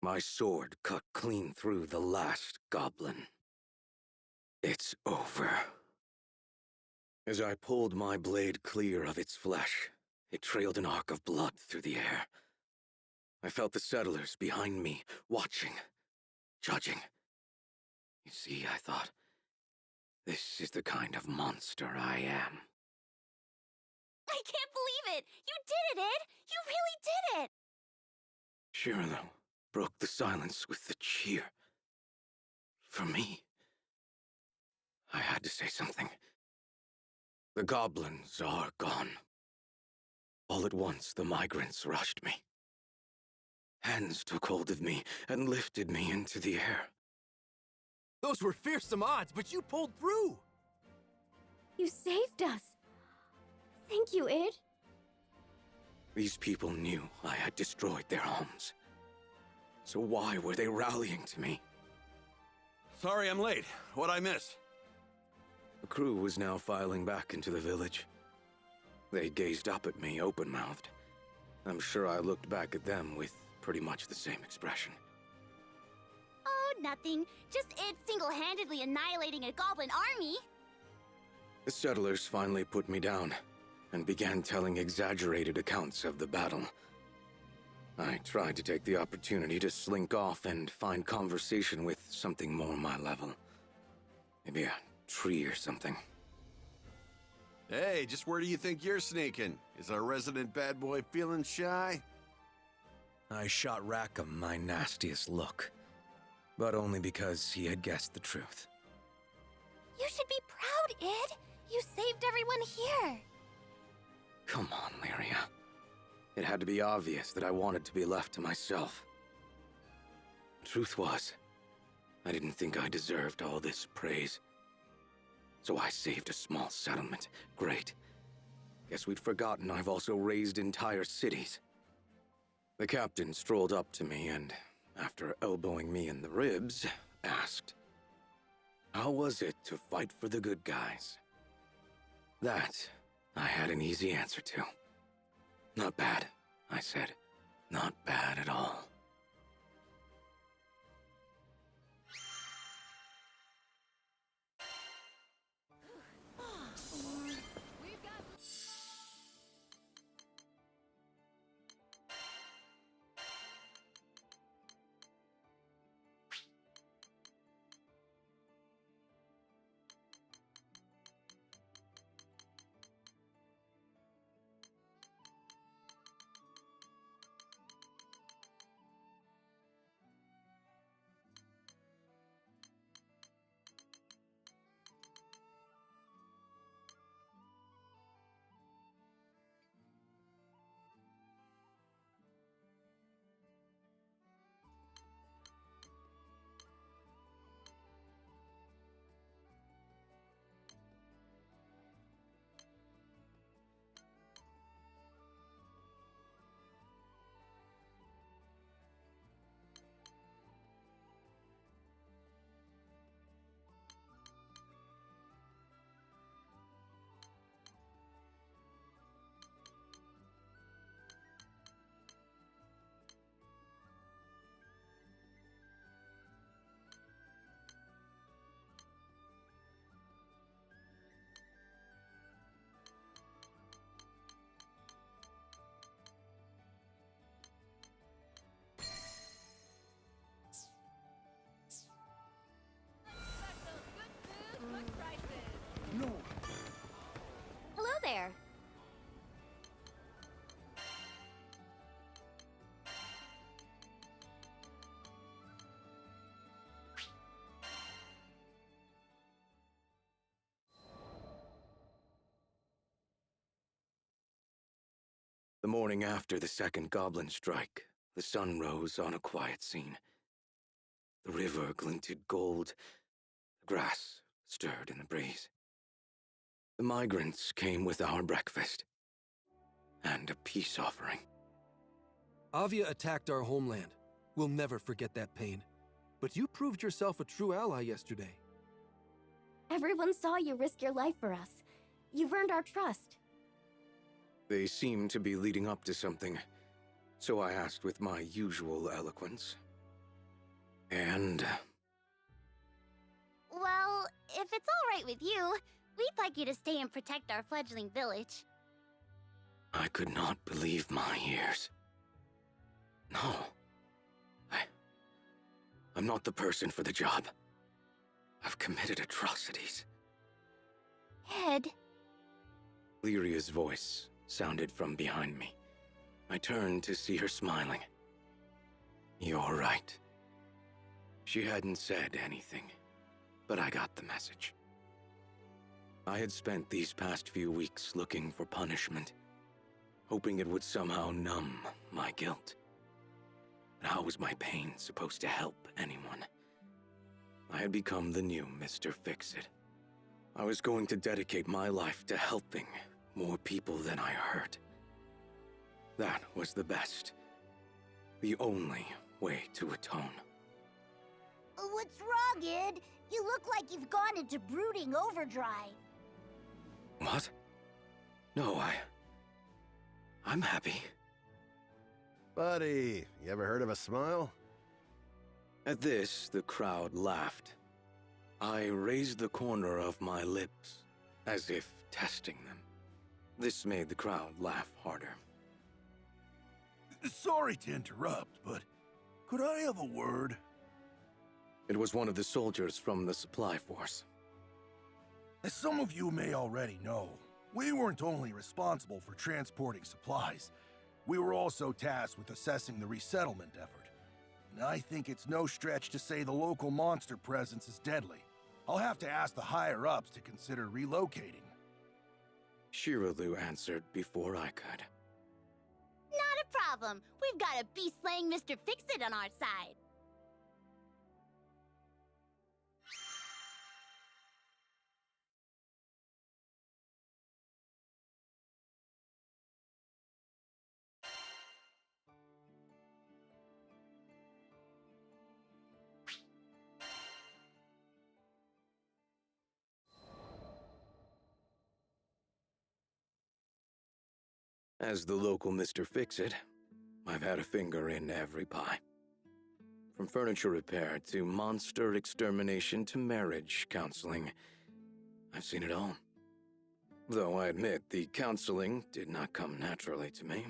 My sword cut clean through the last goblin. It's over. As I pulled my blade clear of its flesh, it trailed an arc of blood through the air. I felt the settlers behind me, watching, judging. You see, I thought, this is the kind of monster I am. I can't believe it! You did it, Ed! You really did it! Shirlow broke the silence with the cheer. For me, I had to say something. The goblins are gone. All at once, the migrants rushed me. Hands took hold of me and lifted me into the air. Those were fearsome odds, but you pulled through! You saved us. Thank you, Ed. These people knew I had destroyed their homes. So why were they rallying to me? Sorry I'm late. What'd I miss? The crew was now filing back into the village. They gazed up at me open-mouthed. I'm sure I looked back at them with pretty much the same expression. Oh, nothing. Just Ed single-handedly annihilating a goblin army. The settlers finally put me down and began telling exaggerated accounts of the battle. I tried to take the opportunity to slink off and find conversation with something more my level. Maybe a tree or something. Hey, just where do you think you're sneaking? Is our resident bad boy feeling shy? I shot Rackham my nastiest look, but only because he had guessed the truth. You should be proud, Ed. You saved everyone here. Come on, Lyria. It had to be obvious that I wanted to be left to myself. The truth was, I didn't think I deserved all this praise. So I saved a small settlement. Great. Guess we'd forgotten I've also raised entire cities. The captain strolled up to me and, after elbowing me in the ribs, asked, "How was it to fight for the good guys?" That, I had an easy answer to. "Not bad," I said. "Not bad at all." Hello there. The morning after the second goblin strike, the sun rose on a quiet scene. The river glinted gold. The grass stirred in the breeze. The migrants came with our breakfast and a peace offering. Avia attacked our homeland. We'll never forget that pain. But you proved yourself a true ally yesterday. Everyone saw you risk your life for us. You've earned our trust. They seemed to be leading up to something, so I asked with my usual eloquence, And Well, if it's all right with you, we'd like you to stay and protect our fledgling village. I could not believe my ears. No. I'm not the person for the job. I've committed atrocities. Ed. Lyria's voice sounded from behind me. I turned to see her smiling. You're right. She hadn't said anything, but I got the message. I had spent these past few weeks looking for punishment, hoping it would somehow numb my guilt. But how was my pain supposed to help anyone? I had become the new Mr. Fix-It. I was going to dedicate my life to helping more people than I hurt. That was the best, the only way to atone. What's wrong, Ed? You look like you've gone into brooding overdrive. What? No, I'm happy. Buddy, you ever heard of a smile? At this, the crowd laughed. I raised the corner of my lips, as if testing them. This made the crowd laugh harder. Sorry to interrupt, but could I have a word? It was one of the soldiers from the supply force. As some of you may already know, we weren't only responsible for transporting supplies, we were also tasked with assessing the resettlement effort. And I think it's no stretch to say the local monster presence is deadly. I'll have to ask the higher-ups to consider relocating. Shiraloo answered before I could. Not a problem. We've got a beast-slaying Mr. Fix-It on our side. As the local Mr. Fix-It, I've had a finger in every pie. From furniture repair to monster extermination to marriage counseling, I've seen it all. Though I admit the counseling did not come naturally to me.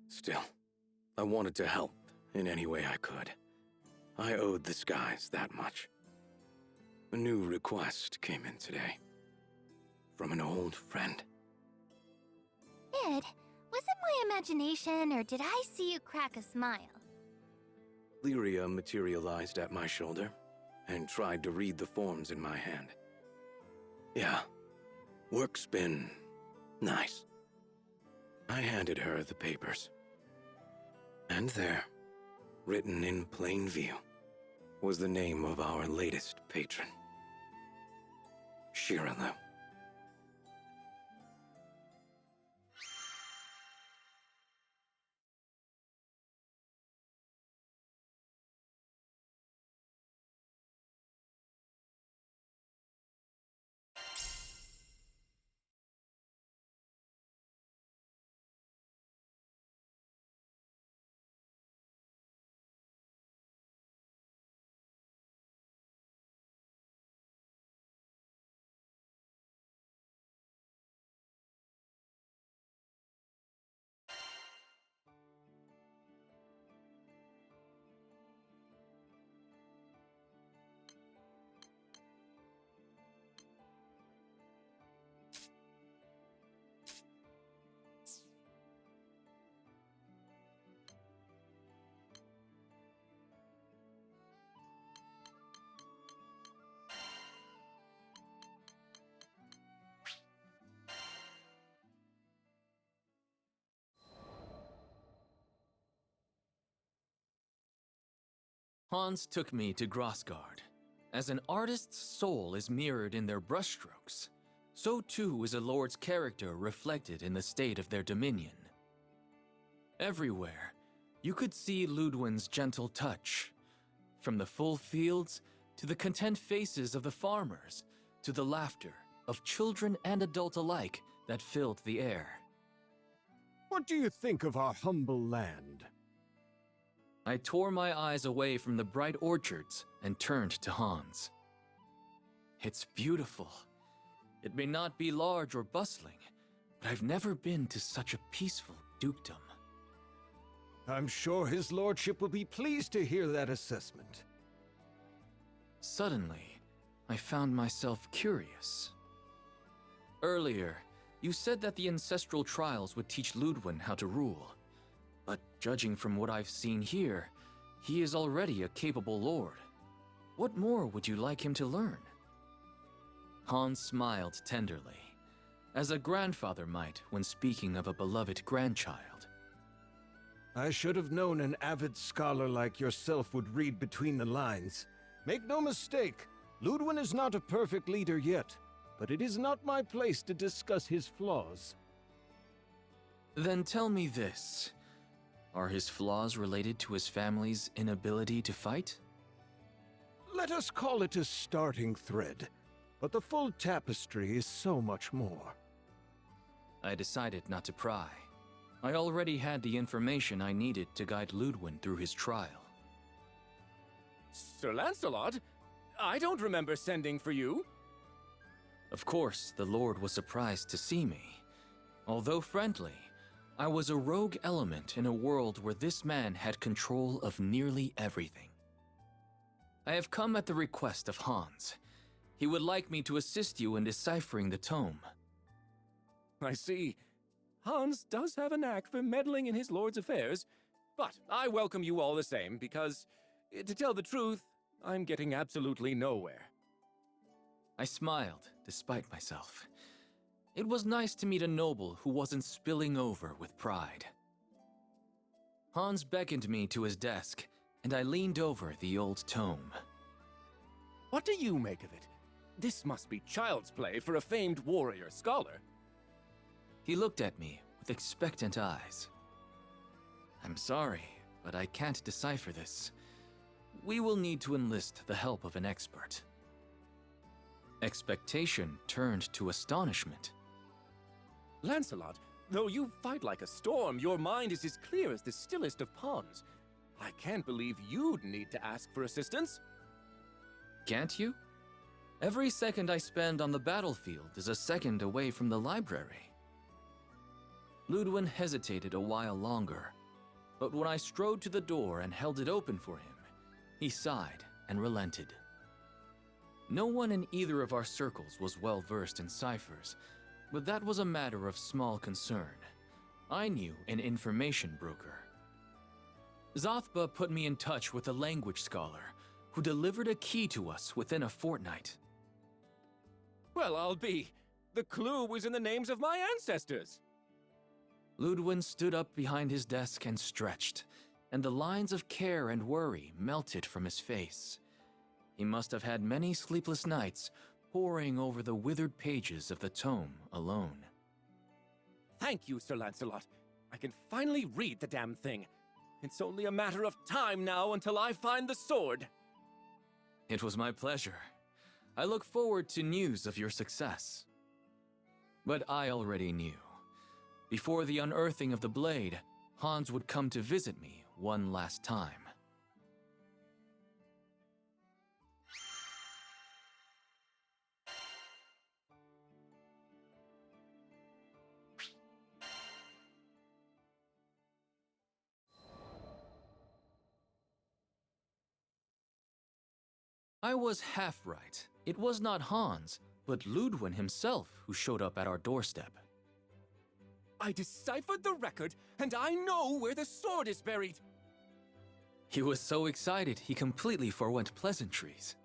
Still, I wanted to help in any way I could. I owed the skies that much. A new request came in today. From an old friend. Ed, was it my imagination, or did I see you crack a smile? Lyria materialized at my shoulder and tried to read the forms in my hand. Yeah, work's been nice. I handed her the papers. And there, written in plain view, was the name of our latest patron. Shiraloo. Hans took me to Grossgard. As an artist's soul is mirrored in their brushstrokes, so too is a lord's character reflected in the state of their dominion. Everywhere, you could see Ludwin's gentle touch, from the full fields to the content faces of the farmers, to the laughter of children and adult alike that filled the air. What do you think of our humble land? I tore my eyes away from the bright orchards and turned to Hans. It's beautiful. It may not be large or bustling, but I've never been to such a peaceful dukedom. I'm sure his lordship will be pleased to hear that assessment. Suddenly, I found myself curious. Earlier, you said that the ancestral trials would teach Ludwin how to rule. But judging from what I've seen here, he is already a capable lord. What more would you like him to learn? Hans smiled tenderly, as a grandfather might when speaking of a beloved grandchild. I should have known an avid scholar like yourself would read between the lines. Make no mistake, Ludwin is not a perfect leader yet, but it is not my place to discuss his flaws. Then tell me this. Are his flaws related to his family's inability to fight? Let us call it a starting thread, but the full tapestry is so much more. I decided not to pry. I already had the information I needed to guide Ludwin through his trial. Sir Lancelot? I don't remember sending for you. Of course, the Lord was surprised to see me. Although friendly, I was a rogue element in a world where this man had control of nearly everything. I have come at the request of Hans. He would like me to assist you in deciphering the tome. I see. Hans does have a knack for meddling in his lord's affairs, but I welcome you all the same because, to tell the truth, I'm getting absolutely nowhere. I smiled, despite myself. It was nice to meet a noble who wasn't spilling over with pride. Hans beckoned me to his desk, and I leaned over the old tome. What do you make of it? This must be child's play for a famed warrior scholar. He looked at me with expectant eyes. I'm sorry, but I can't decipher this. We will need to enlist the help of an expert. Expectation turned to astonishment. Lancelot, though you fight like a storm, your mind is as clear as the stillest of ponds. I can't believe you'd need to ask for assistance. Can't you? Every second I spend on the battlefield is a second away from the library. Ludwin hesitated a while longer, but when I strode to the door and held it open for him, he sighed and relented. No one in either of our circles was well versed in ciphers, but that was a matter of small concern. I knew an information broker. Zothba put me in touch with a language scholar who delivered a key to us within a fortnight. Well, I'll be. The clue was in the names of my ancestors. Ludwin stood up behind his desk and stretched, and the lines of care and worry melted from his face. He must have had many sleepless nights poring over the withered pages of the tome alone. Thank you, Sir Lancelot. I can finally read the damn thing. It's only a matter of time now until I find the sword. It was my pleasure. I look forward to news of your success. But I already knew. Before the unearthing of the blade, Hans would come to visit me one last time. I was half right. It was not Hans, but Ludwin himself who showed up at our doorstep. I deciphered the record, and I know where the sword is buried. He was so excited he completely forwent pleasantries.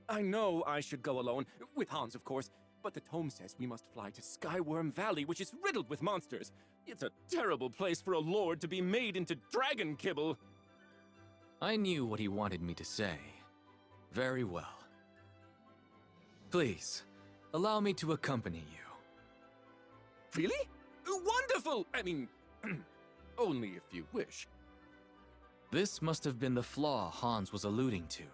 I know I should go alone, with Hans of course, but the tome says we must fly to Skyworm Valley, which is riddled with monsters. It's a terrible place for a lord to be made into dragon kibble. I knew what he wanted me to say. Very well. Please, allow me to accompany you. Really? Wonderful! I mean, only if you wish. This must have been the flaw Hans was alluding to.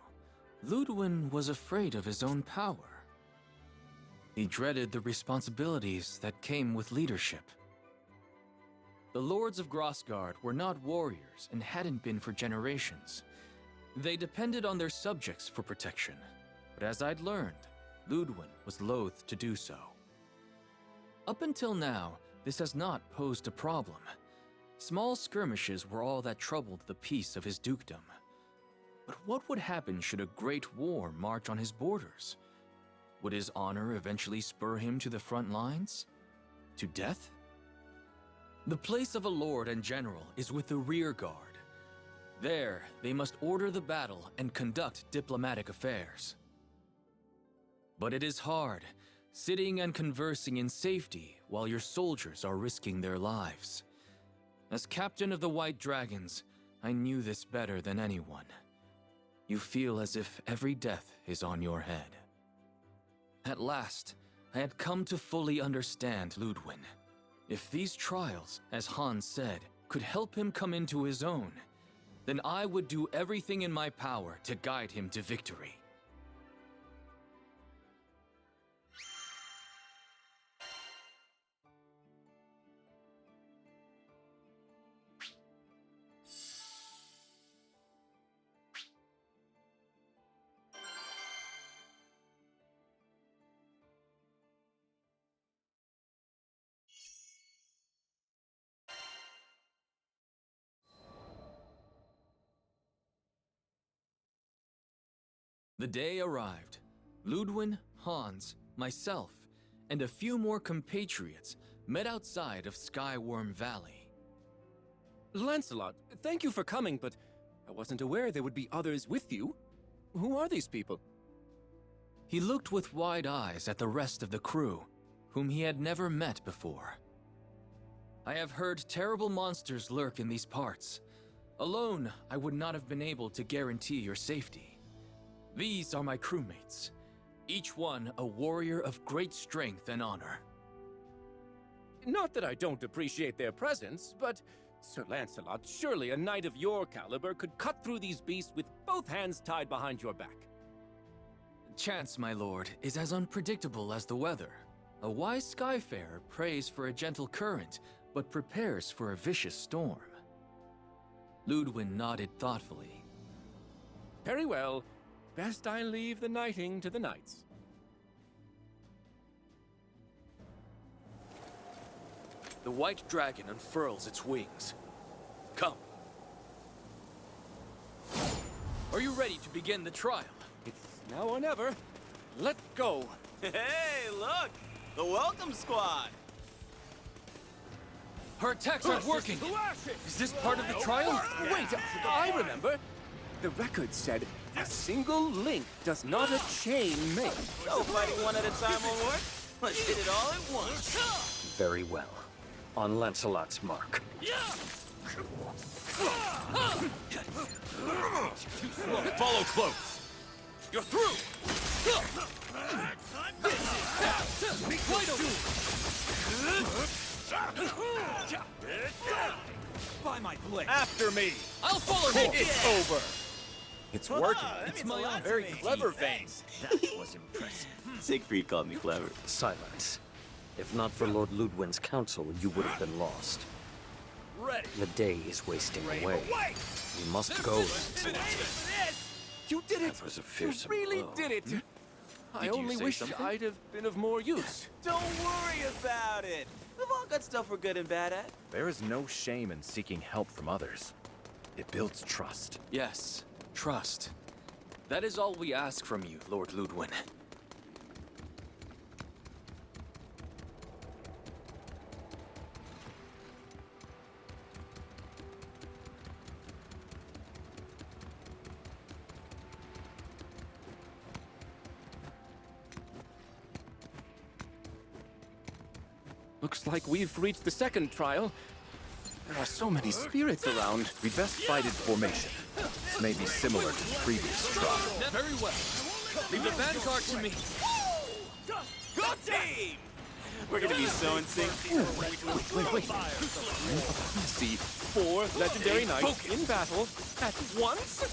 Ludwin was afraid of his own power. He dreaded the responsibilities that came with leadership. The Lords of Grossgard were not warriors and hadn't been for generations. They depended on their subjects for protection, but as I'd learned, Ludwin was loath to do so. Up until now, this has not posed a problem. Small skirmishes were all that troubled the peace of his dukedom. But what would happen should a great war march on his borders? Would his honor eventually spur him to the front lines? To death? The place of a lord and general is with the rear guard. There, they must order the battle and conduct diplomatic affairs. But it is hard, sitting and conversing in safety while your soldiers are risking their lives. As captain of the White Dragons, I knew this better than anyone. You feel as if every death is on your head. At last, I had come to fully understand Ludwin. If these trials, as Hans said, could help him come into his own, then I would do everything in my power to guide him to victory. The day arrived. Ludwin, Hans, myself, and a few more compatriots met outside of Skyworm Valley. Lancelot, thank you for coming, but I wasn't aware there would be others with you. Who are these people? He looked with wide eyes at the rest of the crew, whom he had never met before. I have heard terrible monsters lurk in these parts. Alone, I would not have been able to guarantee your safety. These are my crewmates, each one a warrior of great strength and honor. Not that I don't appreciate their presence, but Sir Lancelot, surely a knight of your caliber could cut through these beasts with both hands tied behind your back. Chance, my lord, is as unpredictable as the weather. A wise skyfarer prays for a gentle current, but prepares for a vicious storm. Ludwin nodded thoughtfully. Very well. Best I leave the knighting to the knights. The White Dragon unfurls its wings. Come. Are you ready to begin the trial? It's now or never. Let go. Hey, look! The welcome squad! Her attacks aren't working! Is this part of the trial? Wait, I remember. The record said, a single link does not a chain make. So fighting one at a time won't work? Let's hit it all at once. Very well. On Lancelot's mark. Follow close. You're through! By my blade. After me. I'll follow you! It's over. It's working. It's my own very clever vein. That was impressive. Siegfried called me clever. Silence. If not for Lord Ludwin's counsel, you would have been lost. Ready. The day is wasting away. We must go. You did it! That was a fearsome You really blow. did it! I Did you only say wish something? I'd have been of more use. Don't worry about it. We've all got stuff we're good and bad at. There is no shame in seeking help from others. It builds trust. Yes, trust. That is all we ask from you, Lord Ludwin. Looks like we've reached the second trial. There are so many spirits around. We best fight in formation. This may be similar to the previous trial. Very well. Leave the vanguard to me. Go team! We're gonna be so in sync. Wait. See 4 legendary knights in battle at once?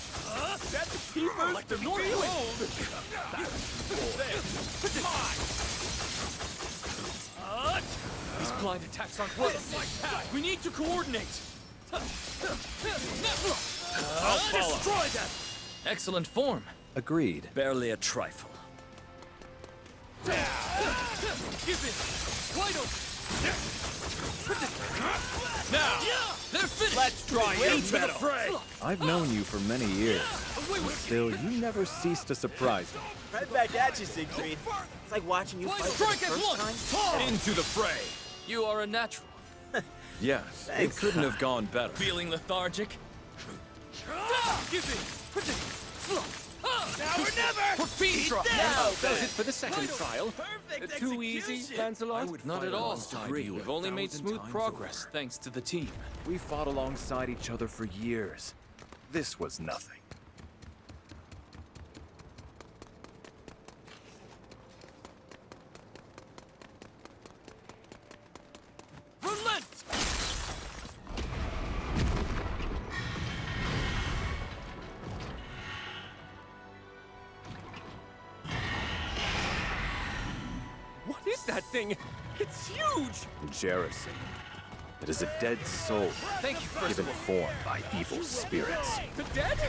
Set the keepers to be behold! These blind attacks aren't working. We need to coordinate. I'll follow. Destroy them. Excellent form. Agreed. Barely a trifle. Give it. Wide open. Now, they're finished. Let's try Into the fray. I've known you for many years. But still, you never cease to surprise me. Right back at you, Siegfried. It's like watching you fight for Strike the at first once. time. Into the fray. You are a natural. Yes, Thanks. it couldn't have gone better. Feeling lethargic? Give it. Now or never! For fiend drop. Now, Does it for the second trial? Perfect Too easy, execution. Lancelot? Not at all. you We've only made smooth progress thanks to the team. We fought alongside each other for years. This was nothing. Relent! What is that thing? It's huge! Jerison. It is a dead soul, Thank you, first given of all. form by evil spirits. The dead?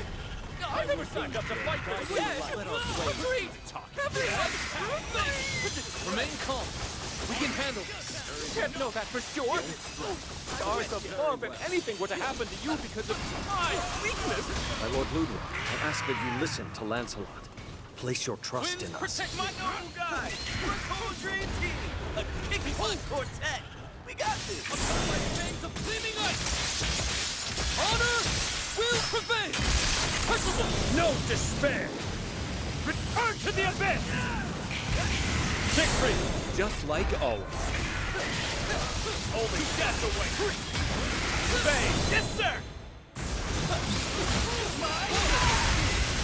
I never signed up to fight for the dead! Agreed! Everyone! Remain calm. We can handle this. Can't know that for sure! Stars above, if anything were to happen to you because of my weakness! My Lord Ludwig, I ask that you listen to Lancelot. Place your trust in us. Protect my Noble guys! We're a cool dream team! A kicking butt quartet! We got this! fangs of gleaming ice! Honor will prevail! Percival! No despair! Return to the abyss! Siegfried! Just like always. Only death away! Bang! Yes, sir!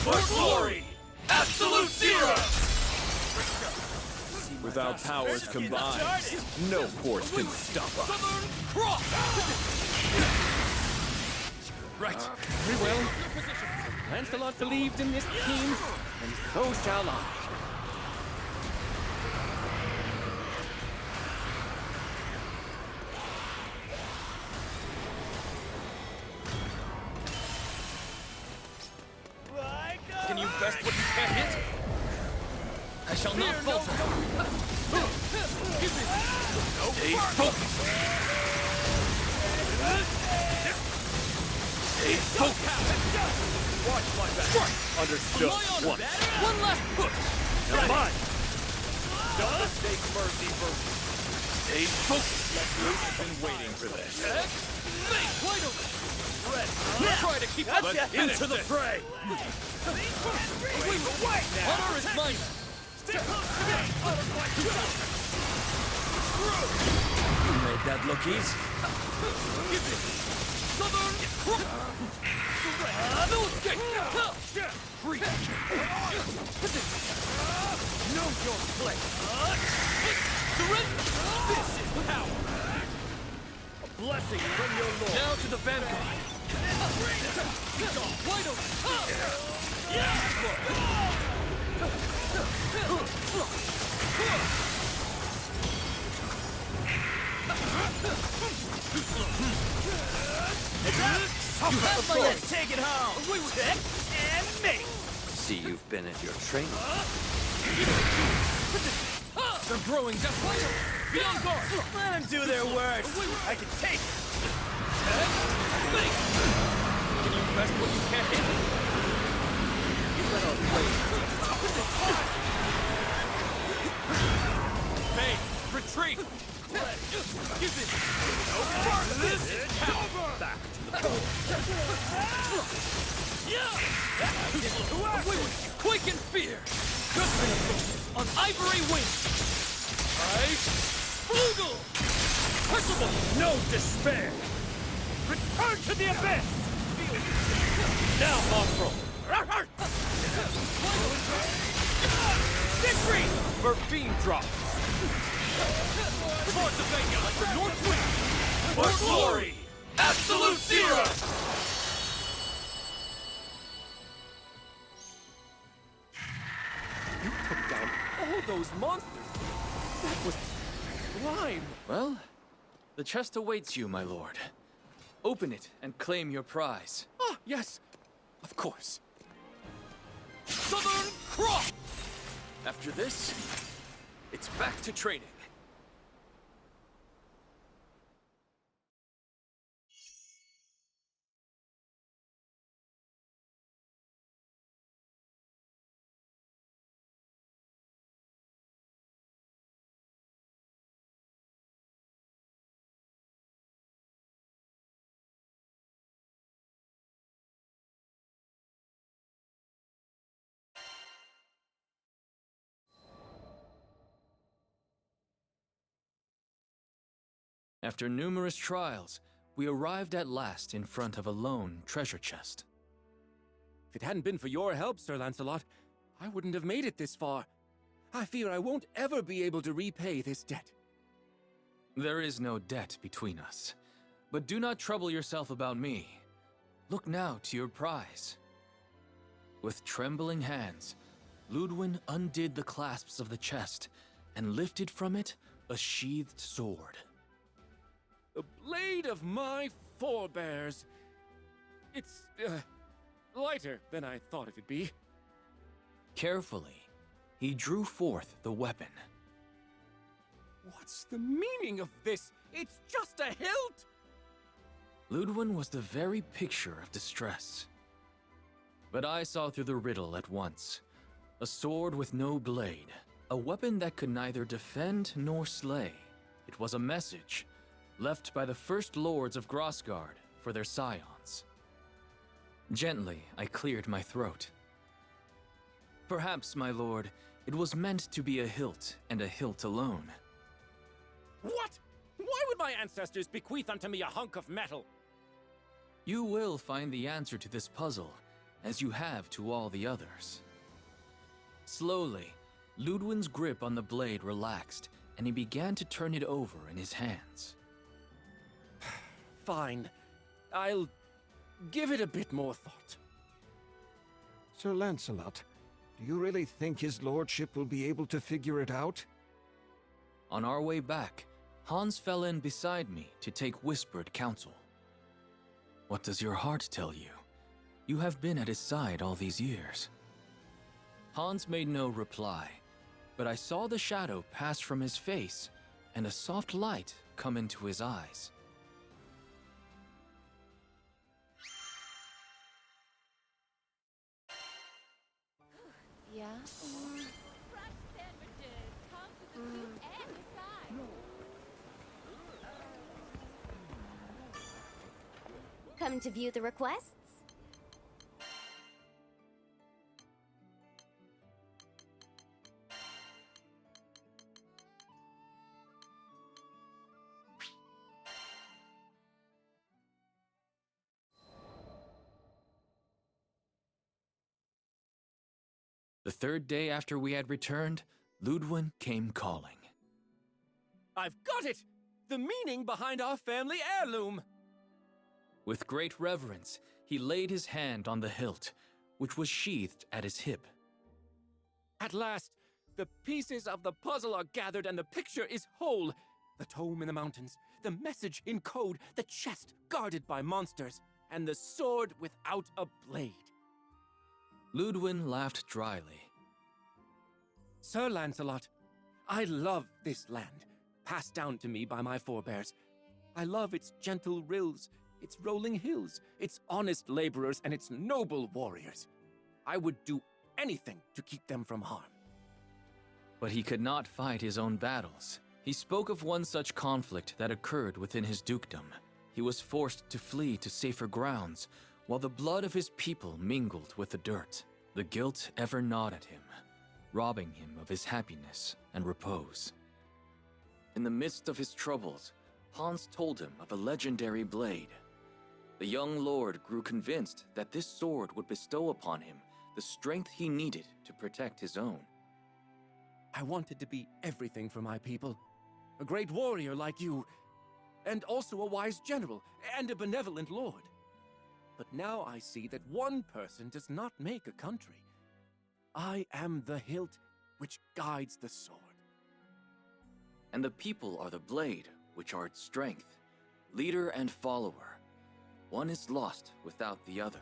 For glory! Absolute zero! Without powers combined, no force can stop us. Southern Cross! Right. Very well. Lancelot believed in this team, and so shall I. Can you best what you can't hit? I shall not falter. Give me. Stay focused. Stay focused. Watch my back. Strike. Understood. My honor. Once. One last push. Now mine. Don't mistake mercy for... Stay focused. I've been waiting for this. Make wide open. Try to keep up. Let's into the fray. Honor is mine. You made that look easy. Give it. Southern Cross. No escape. Free. Know your place! Surrender. This is power. A blessing from your lord! Now to the vanguard. Wide open. You have my head! Take it home! Check and make! See, you've been in your training. They're growing desperate. Be on guard. Let them do their worst! I can take it! Make. Can you best what you can't hit? You let our blade. Hey, retreat. Give it. This is power. Back to the Quake in fear. Just on ivory wings. Ice Flugel. Percival. No despair! Return to the abyss! Now, Mongrel! Victory! For fiend drop. Force of Vega like the North Wind. For glory. Absolute zero. You took down all those monsters! That was... crime! Well, The chest awaits you, my lord. Open it and claim your prize. Ah, yes. Of course. Southern Cross! After this, it's back to training. After numerous trials, we arrived at last in front of a lone treasure chest. If it hadn't been for your help, Sir Lancelot, I wouldn't have made it this far. I fear I won't ever be able to repay this debt. There is no debt between us. But do not trouble yourself about me. Look now to your prize. With trembling hands, Ludwin undid the clasps of the chest and lifted from it a sheathed sword. The blade of my forebears. It's, lighter than I thought it'd be. Carefully, he drew forth the weapon. What's the meaning of this? It's just a hilt! Ludwin was the very picture of distress. But I saw through the riddle at once. A sword with no blade, a weapon that could neither defend nor slay. It was a message left by the first lords of Grassgard for their scions. Gently, I cleared my throat. Perhaps, my lord, it was meant to be a hilt and a hilt alone. What? Why would my ancestors bequeath unto me a hunk of metal? You will find the answer to this puzzle, as you have to all the others. Slowly, Ludwin's grip on the blade relaxed, and he began to turn it over in his hands. Fine. I'll give it a bit more thought. Sir Lancelot, do you really think his lordship will be able to figure it out? On our way back, Hans fell in beside me to take whispered counsel. What does your heart tell you? You have been at his side all these years. Hans made no reply, but I saw the shadow pass from his face and a soft light come into his eyes. Yeah? Come to view the requests? The third day after we had returned, Ludwin came calling. I've got it! The meaning behind our family heirloom! With great reverence, he laid his hand on the hilt, which was sheathed at his hip. At last, the pieces of the puzzle are gathered and the picture is whole. The tome in the mountains, the message in code, the chest guarded by monsters, and the sword without a blade. Ludwin laughed dryly. Sir Lancelot, I love this land, passed down to me by my forebears. I love its gentle rills, its rolling hills, its honest laborers, and its noble warriors. I would do anything to keep them from harm. But he could not fight his own battles. He spoke of one such conflict that occurred within his dukedom. He was forced to flee to safer grounds, while the blood of his people mingled with the dirt. The guilt ever gnawed at him, robbing him of his happiness and repose. In the midst of his troubles, Hans told him of a legendary blade. The young lord grew convinced that this sword would bestow upon him the strength he needed to protect his own. I wanted to be everything for my people. A great warrior like you, and also a wise general and a benevolent lord. But now I see that one person does not make a country. I am the hilt which guides the sword. And the people are the blade which are its strength, leader and follower. One is lost without the other.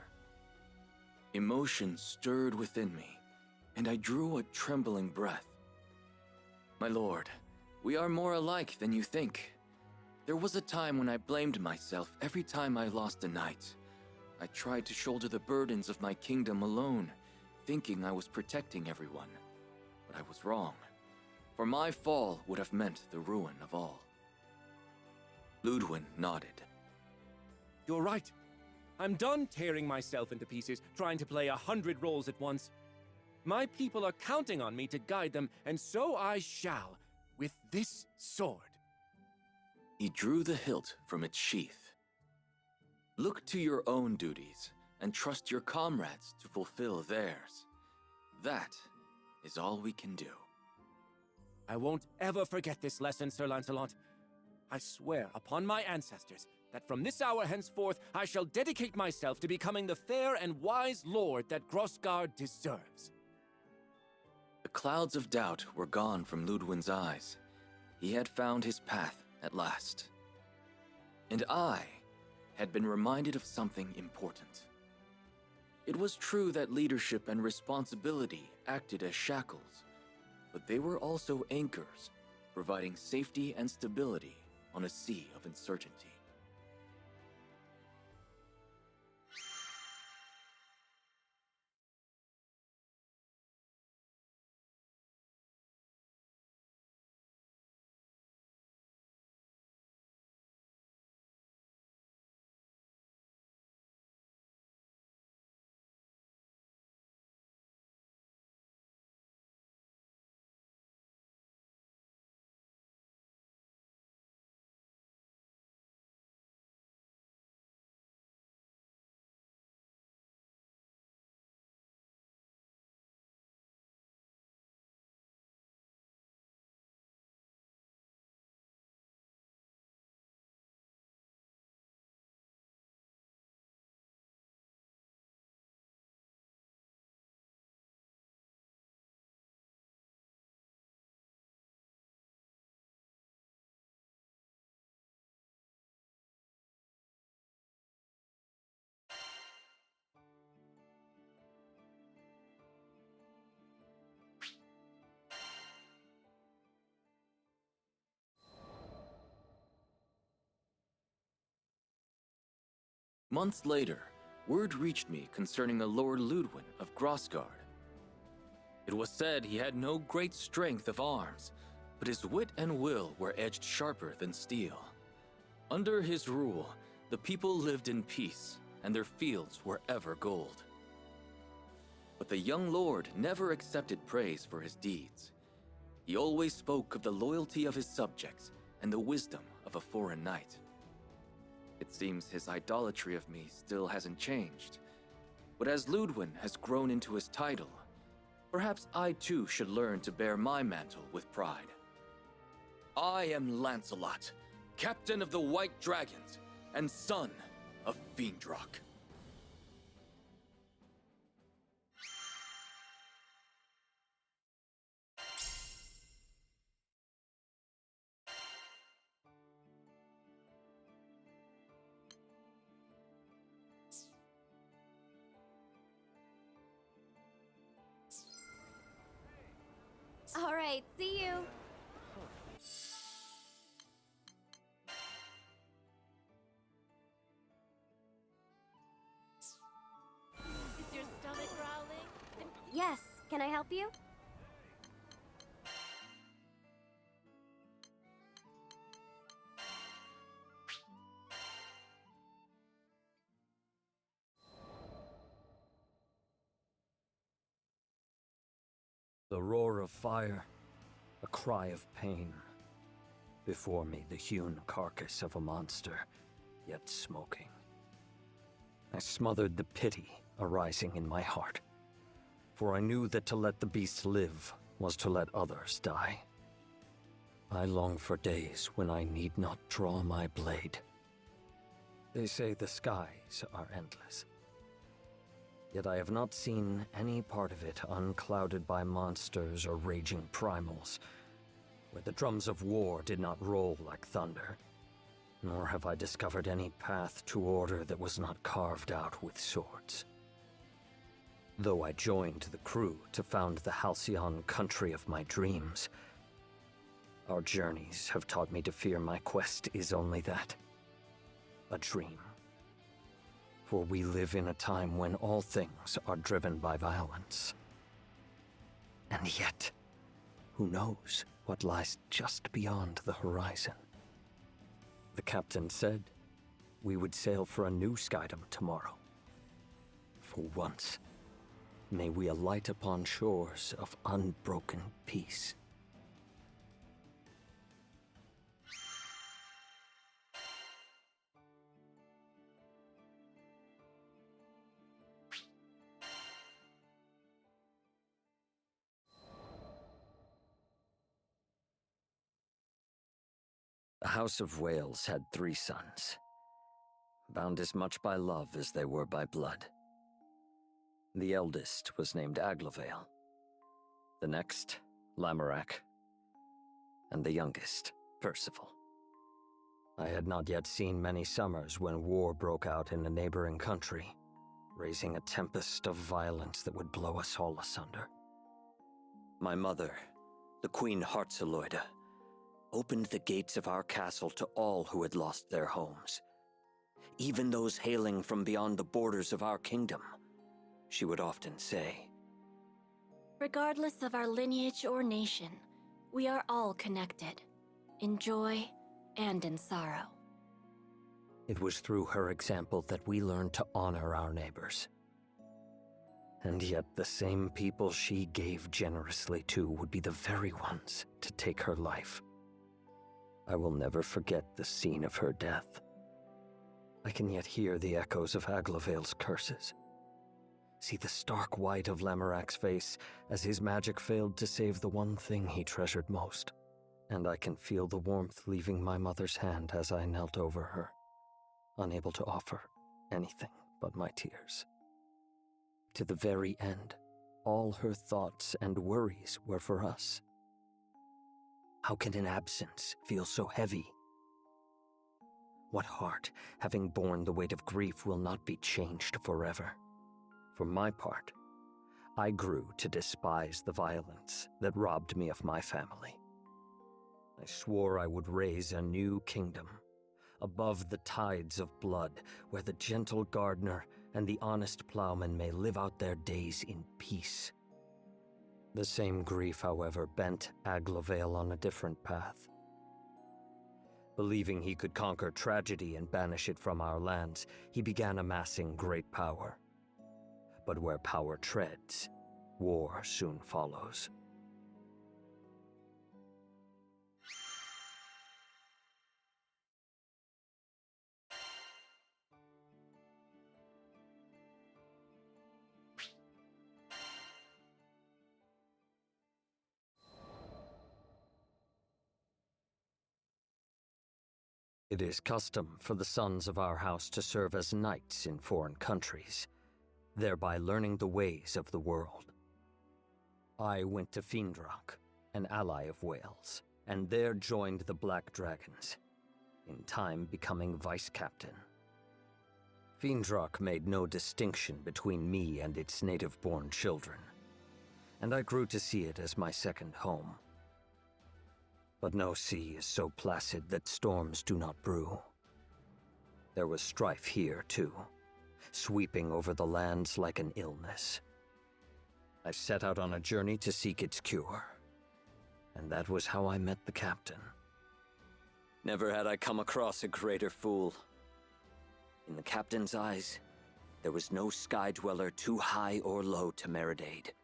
Emotion stirred within me, and I drew a trembling breath. My lord, we are more alike than you think. There was a time when I blamed myself every time I lost a knight. I tried to shoulder the burdens of my kingdom alone, thinking I was protecting everyone. But I was wrong, for my fall would have meant the ruin of all. Ludwin nodded. You're right. I'm done tearing myself into pieces, trying to play 100 roles at once. My people are counting on me to guide them, and so I shall, with this sword. He drew the hilt from its sheath. Look to your own duties, and trust your comrades to fulfill theirs. That is all we can do. I won't ever forget this lesson, Sir Lancelot. I swear upon my ancestors that from this hour henceforth I shall dedicate myself to becoming the fair and wise lord that Grosgard deserves. The clouds of doubt were gone from Ludwin's eyes. He had found his path at last. And I had been reminded of something important. It was true that leadership and responsibility acted as shackles, but they were also anchors, providing safety and stability on a sea of uncertainty. Months later, word reached me concerning a Lord Ludwin of Grosgard. It was said he had no great strength of arms, but his wit and will were edged sharper than steel. Under his rule, the people lived in peace, and their fields were ever gold. But the young lord never accepted praise for his deeds. He always spoke of the loyalty of his subjects and the wisdom of a foreign knight. It seems his idolatry of me still hasn't changed. But as Ludwin has grown into his title, perhaps I too should learn to bear my mantle with pride. I am Lancelot, captain of the White Dragons, and son of Fiendrock. All right, see you. Is your stomach growling? Yes, can I help you? The roar of fire, a cry of pain. Before me, the hewn carcass of a monster, yet smoking. I smothered the pity arising in my heart, for I knew that to let the beast live was to let others die. I long for days when I need not draw my blade. They say the skies are endless. Yet I have not seen any part of it unclouded by monsters or raging primals. where the drums of war did not roll like thunder, nor have I discovered any path to order that was not carved out with swords. Though I joined the crew to found the halcyon country of my dreams, our journeys have taught me to fear my quest is only that, a dream. For we live in a time when all things are driven by violence. And yet, who knows what lies just beyond the horizon? The captain said we would sail for a new skydom tomorrow. For once, may we alight upon shores of unbroken peace. The House of Wales had 3 sons, bound as much by love as they were by blood. The eldest was named Aglovale, the next, Lamorak, and the youngest, Percival. I had not yet seen many summers when war broke out in a neighboring country, raising a tempest of violence that would blow us all asunder. My mother, the Queen Heartzeloida, opened the gates of our castle to all who had lost their homes, even those hailing from beyond the borders of our kingdom. She would often say, regardless of our lineage or nation, we are all connected, in joy and in sorrow. It was through her example that we learned to honor our neighbors. And yet the same people she gave generously to would be the very ones to take her life. I will never forget the scene of her death. I can yet hear the echoes of Aglovale's curses. See the stark white of Lamorak's face as his magic failed to save the one thing he treasured most. And I can feel the warmth leaving my mother's hand as I knelt over her, unable to offer anything but my tears. To the very end, all her thoughts and worries were for us. How can an absence feel so heavy? What heart, having borne the weight of grief, will not be changed forever? For my part, I grew to despise the violence that robbed me of my family. I swore I would raise a new kingdom, above the tides of blood, where the gentle gardener and the honest plowman may live out their days in peace. The same grief, however, bent Aglovale on a different path. Believing he could conquer tragedy and banish it from our lands, he began amassing great power. But where power treads, war soon follows. It is custom for the sons of our house to serve as knights in foreign countries, thereby learning the ways of the world. I went to Fiendrock, an ally of Wales, and there joined the Black Dragons, in time becoming vice-captain. Fiendrock made no distinction between me and its native-born children, and I grew to see it as my second home. But no sea is so placid that storms do not brew. There was strife here, too, sweeping over the lands like an illness. I set out on a journey to seek its cure, and that was how I met the captain. Never had I come across a greater fool. In the captain's eyes, there was no sky dweller too high or low to merit aid.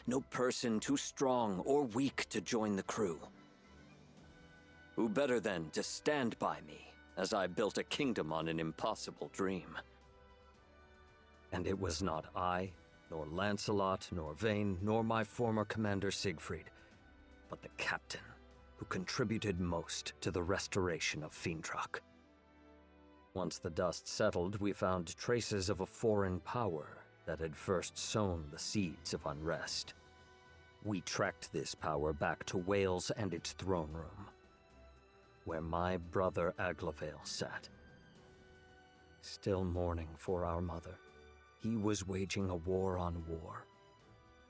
No person too strong or weak to join the crew. Who better than to stand by me as I built a kingdom on an impossible dream? And it was not I, nor Lancelot, nor Vane, nor my former commander Siegfried, but the captain who contributed most to the restoration of Fiendrock. Once the dust settled, we found traces of a foreign power that had first sown the seeds of unrest. We trekked this power back to Wales and its throne room, where my brother Aglavale sat. Still mourning for our mother, he was waging a war on war,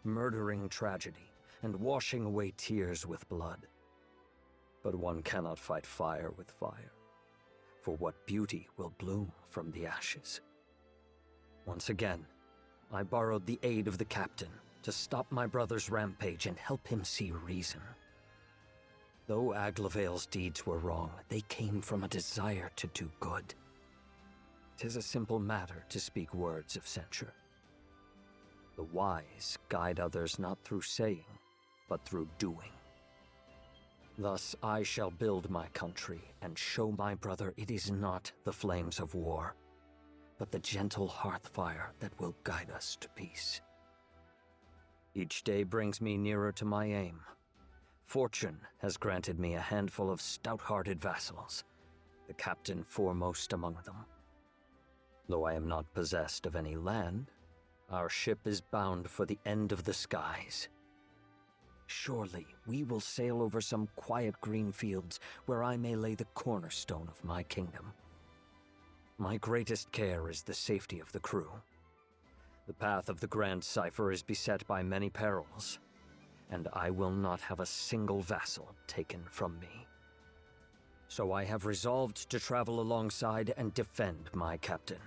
murdering tragedy and washing away tears with blood. But one cannot fight fire with fire, for what beauty will bloom from the ashes? Once again, I borrowed the aid of the captain to stop my brother's rampage and help him see reason. Though Aglavale's deeds were wrong, they came from a desire to do good. 'Tis a simple matter to speak words of censure. The wise guide others not through saying, but through doing. Thus I shall build my country and show my brother it is not the flames of war, but the gentle hearth fire that will guide us to peace. Each day brings me nearer to my aim. Fortune has granted me a handful of stout-hearted vassals, the captain foremost among them. Though I am not possessed of any land, our ship is bound for the end of the skies. Surely we will sail over some quiet green fields where I may lay the cornerstone of my kingdom. My greatest care is the safety of the crew. The path of the Grand Cipher is beset by many perils, and I will not have a single vassal taken from me. So I have resolved to travel alongside and defend my captain,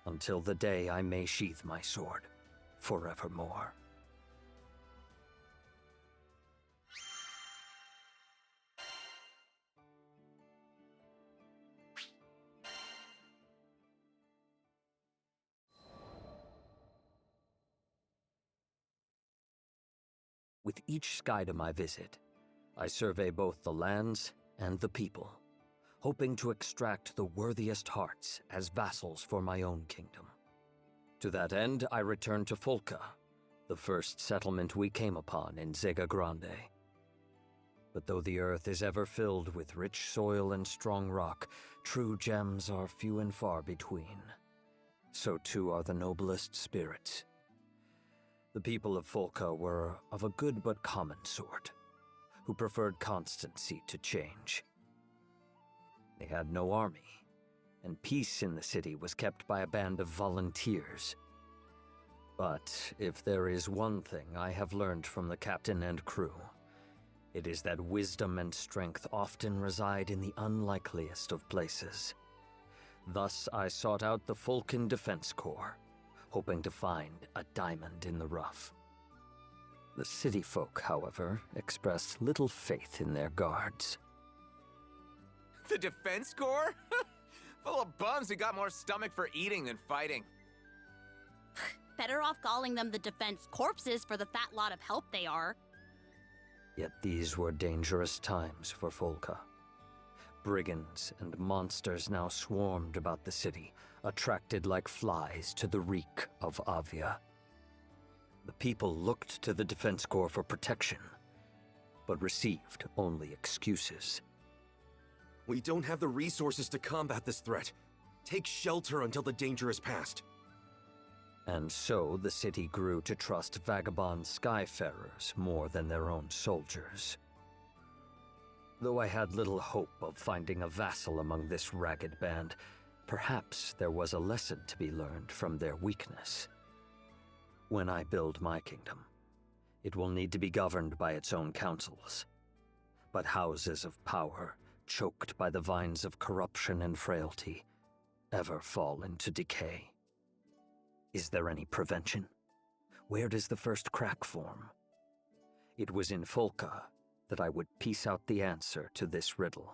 until the day I may sheath my sword forevermore. With each Skydom I visit, I survey both the lands and the people, hoping to extract the worthiest hearts as vassals for my own kingdom. To that end, I return to Folca, the first settlement we came upon in Zega Grande. But though the earth is ever filled with rich soil and strong rock, true gems are few and far between. So too are the noblest spirits. The people of Folca were of a good but common sort, who preferred constancy to change. They had no army, and peace in the city was kept by a band of volunteers. But if there is one thing I have learned from the captain and crew, it is that wisdom and strength often reside in the unlikeliest of places. Thus I sought out the Fulcan Defense Corps, hoping to find a diamond in the rough. The city folk, however, expressed little faith in their guards. The Defense Corps? Full of bums who got more stomach for eating than fighting. Better off calling them the Defense Corpses for the fat lot of help they are. Yet these were dangerous times for Folca. Brigands and monsters now swarmed about the city, attracted like flies to the reek of Avia. The people looked to the Defense Corps for protection, but received only excuses. We don't have the resources to combat this threat. Take shelter until the danger is past. And so the city grew to trust vagabond skyfarers more than their own soldiers. Though I had little hope of finding a vassal among this ragged band, perhaps there was a lesson to be learned from their weakness. When I build my kingdom, it will need to be governed by its own councils. But houses of power, choked by the vines of corruption and frailty, ever fall into decay. Is there any prevention? Where does the first crack form? It was in Folca that I would piece out the answer to this riddle.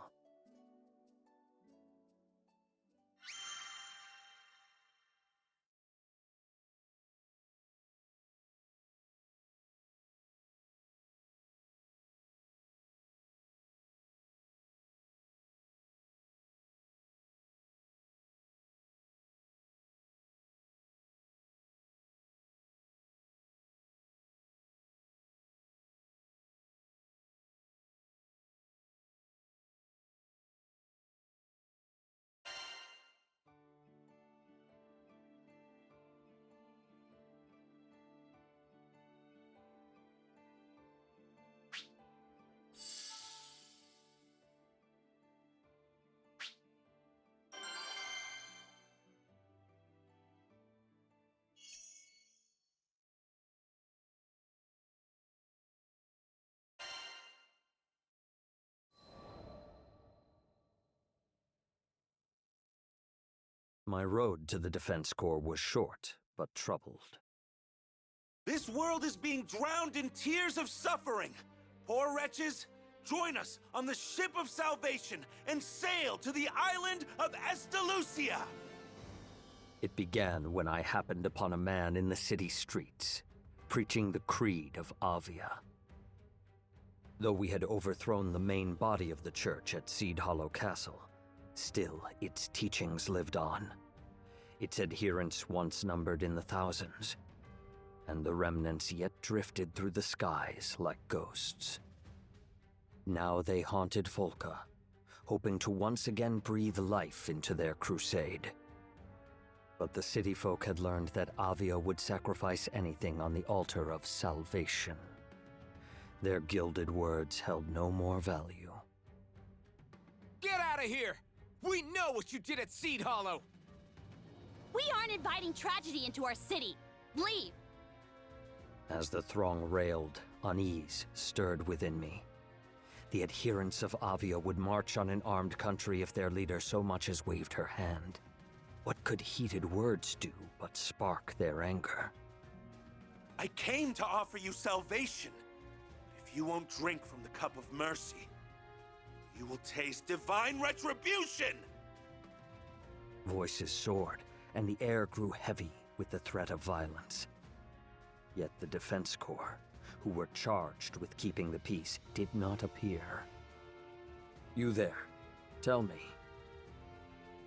My road to the Defense Corps was short, but troubled. This world is being drowned in tears of suffering. Poor wretches, join us on the ship of salvation and sail to the island of Estalucia! It began when I happened upon a man in the city streets, preaching the creed of Avia. Though we had overthrown the main body of the church at Seed Hollow Castle, still its teachings lived on. Its adherents once numbered in the thousands, and the remnants yet drifted through the skies like ghosts. Now they haunted Folka, hoping to once again breathe life into their crusade. But the city folk had learned that Avia would sacrifice anything on the altar of salvation. Their gilded words held no more value. Get out of here! We know what you did at Seed Hollow! We aren't inviting tragedy into our city. Leave! As the throng railed, unease stirred within me. The adherents of Avia would march on an armed country if their leader so much as waved her hand. What could heated words do but spark their anger? I came to offer you salvation. If you won't drink from the cup of mercy, you will taste divine retribution! Voices soared, and the air grew heavy with the threat of violence. Yet the Defense Corps, who were charged with keeping the peace, did not appear. You there, tell me.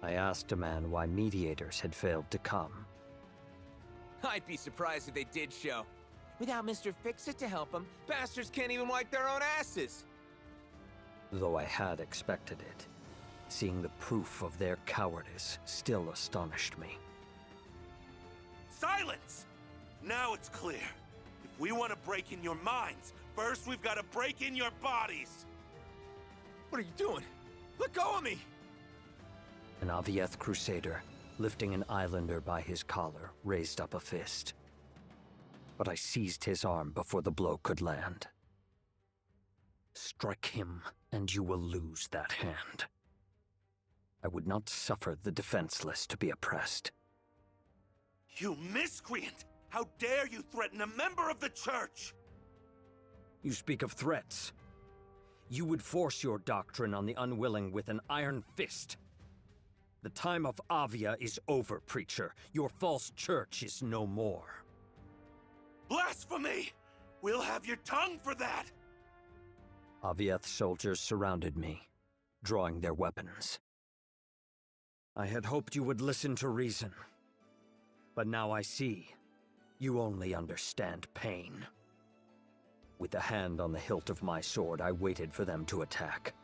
I asked a man why mediators had failed to come. I'd be surprised if they did show. Without Mr. Fix-It to help them, bastards can't even wipe their own asses! Though I had expected it, seeing the proof of their cowardice still astonished me. Silence! Now it's clear. If we want to break in your minds, first we've got to break in your bodies! What are you doing? Let go of me! An Avieth Crusader, lifting an islander by his collar, raised up a fist. But I seized his arm before the blow could land. Strike him, and you will lose that hand. I would not suffer the defenseless to be oppressed. You miscreant! How dare you threaten a member of the church! You speak of threats. You would force your doctrine on the unwilling with an iron fist. The time of Avia is over, preacher. Your false church is no more. Blasphemy! We'll have your tongue for that! Avieth soldiers surrounded me, drawing their weapons. I had hoped you would listen to reason. But now I see, you only understand pain. With a hand on the hilt of my sword, I waited for them to attack.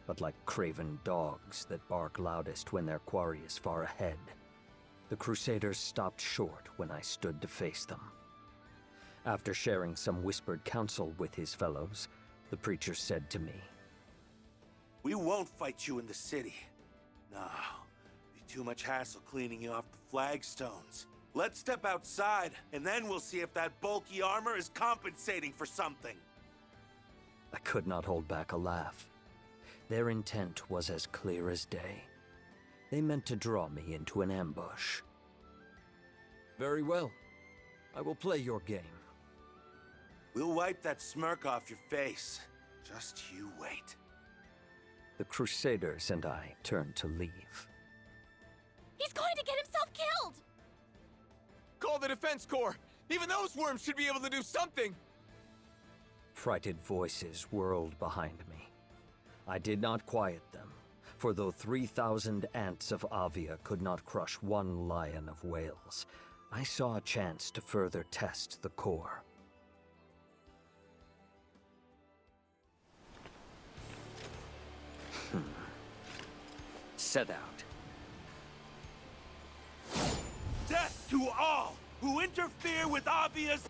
But like craven dogs that bark loudest when their quarry is far ahead, the Crusaders stopped short when I stood to face them. After sharing some whispered counsel with his fellows, the preacher said to me, We won't fight you in the city. No, be too much hassle cleaning you off the flagstones. Let's step outside, and then we'll see if that bulky armor is compensating for something. I could not hold back a laugh. Their intent was as clear as day. They meant to draw me into an ambush. Very well. I will play your game. We'll wipe that smirk off your face. Just you wait. The Crusaders and I turned to leave. He's going to get himself killed! Call the Defense Corps! Even those worms should be able to do something! Frightened voices whirled behind me. I did not quiet them, for though 3,000 ants of Avia could not crush one lion of Wales, I saw a chance to further test the core. Set out. Death to all who interfere with Avia's